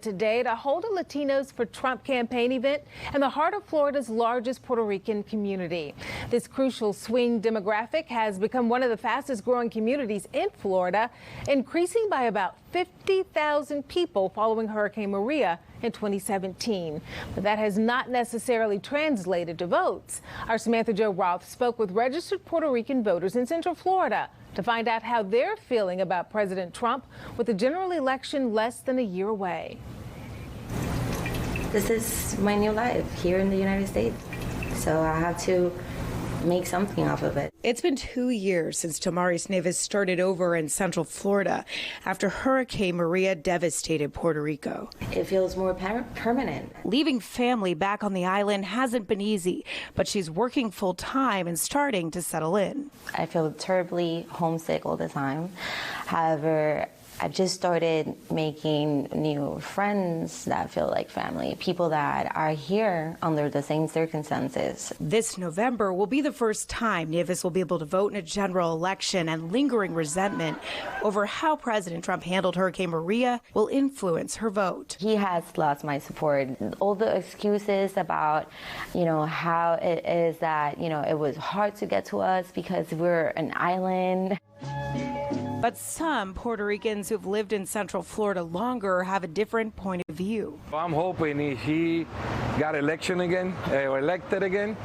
Today to hold a Latinos for Trump campaign event in the heart of Florida's largest Puerto Rican community. This crucial swing demographic has become one of the fastest growing communities in Florida, increasing by about 50,000 people following Hurricane Maria in 2017. But that has not necessarily translated to votes. Our Samantha-Jo spoke with registered Puerto Rican voters in Central Florida to find out how they're feeling about President Trump with the general election less than a year away. This is my new life here in the United States, so I have to make something off of it. It's been 2 years since Damaris Nieves started over in Central Florida after Hurricane Maria devastated Puerto Rico. It feels more permanent. Leaving family back on the island hasn't been easy, but she's working full time and starting to settle in. I feel terribly homesick all the time. However, I've just started making new friends that feel like family, people that are here under the same circumstances. This November will be the first time Nieves will be able to vote in a general election, and lingering resentment over how President Trump handled Hurricane Maria will influence her vote. He has lost my support. All the excuses about, how it is that, it was hard to get to us because we're an island. But some Puerto Ricans who've lived in Central Florida longer have a different point of view. I'm hoping if he got elected again,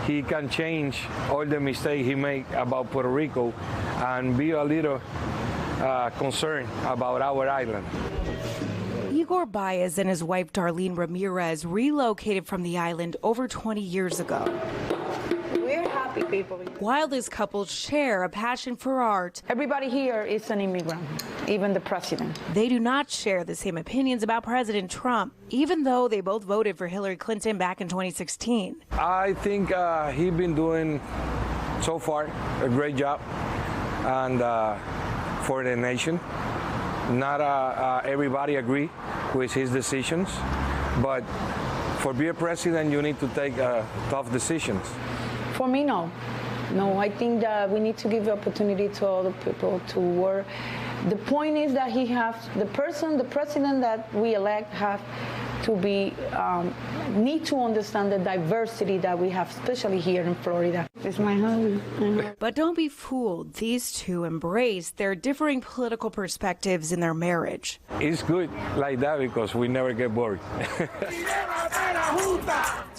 he can change all the mistakes he made about Puerto Rico and be a little concerned about our island. Igor Baez and his wife Darlene Ramirez relocated from the island over 20 years ago. We're happy people. While this couple share a passion for art, Everybody here is an immigrant, even the president. they do not share the same opinions about President Trump, even though they both voted for Hillary Clinton back in 2016. I think he's been doing so far a great job and for the nation. Not everybody agree with his decisions, but for being a president, you need to take tough decisions. For me, no. No, I think that we need to give the opportunity to other people to work. The point is that the president that we elect have to need to understand the diversity that we have, especially here in Florida. It's my husband. But don't be fooled. These two embrace their differing political perspectives in their marriage. It's good like that because we never get bored.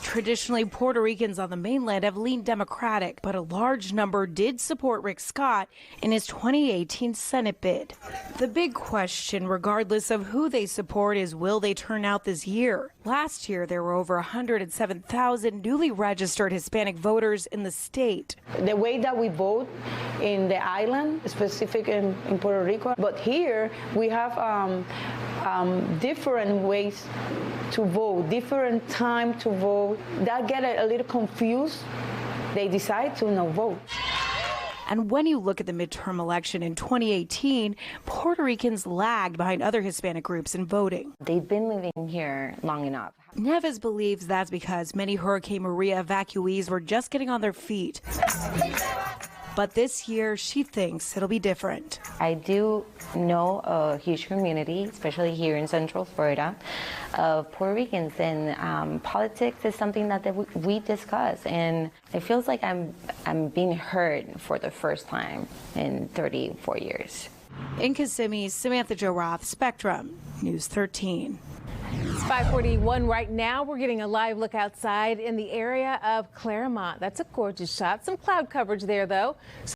Traditionally, Puerto Ricans on the mainland have leaned Democratic, but a large number did support Rick Scott in his 2018 Senate bid. The big question, regardless of who they support, is will they turn out this year? Last year, there were over 107,000 newly registered Hispanic voters in the state. The way that we vote in the island, specific in Puerto Rico, but here we have different ways to vote, different time to vote. That get a little confused. They decide to not vote. And when you look at the midterm election in 2018, Puerto Ricans lagged behind other Hispanic groups in voting. They've been living here long enough. Nieves believes that's because many Hurricane Maria evacuees were just getting on their feet. But this year, she thinks it'll be different. I do know a huge community, especially here in Central Florida, of Puerto Ricans, and politics is something that we discuss, and it feels like I'm being heard for the first time in 34 years. In Kissimmee, Samantha-Jo, Spectrum, News 13. It's 5:41 right now. We're getting a live look outside in the area of Claremont. That's a gorgeous shot. Some cloud coverage there, though.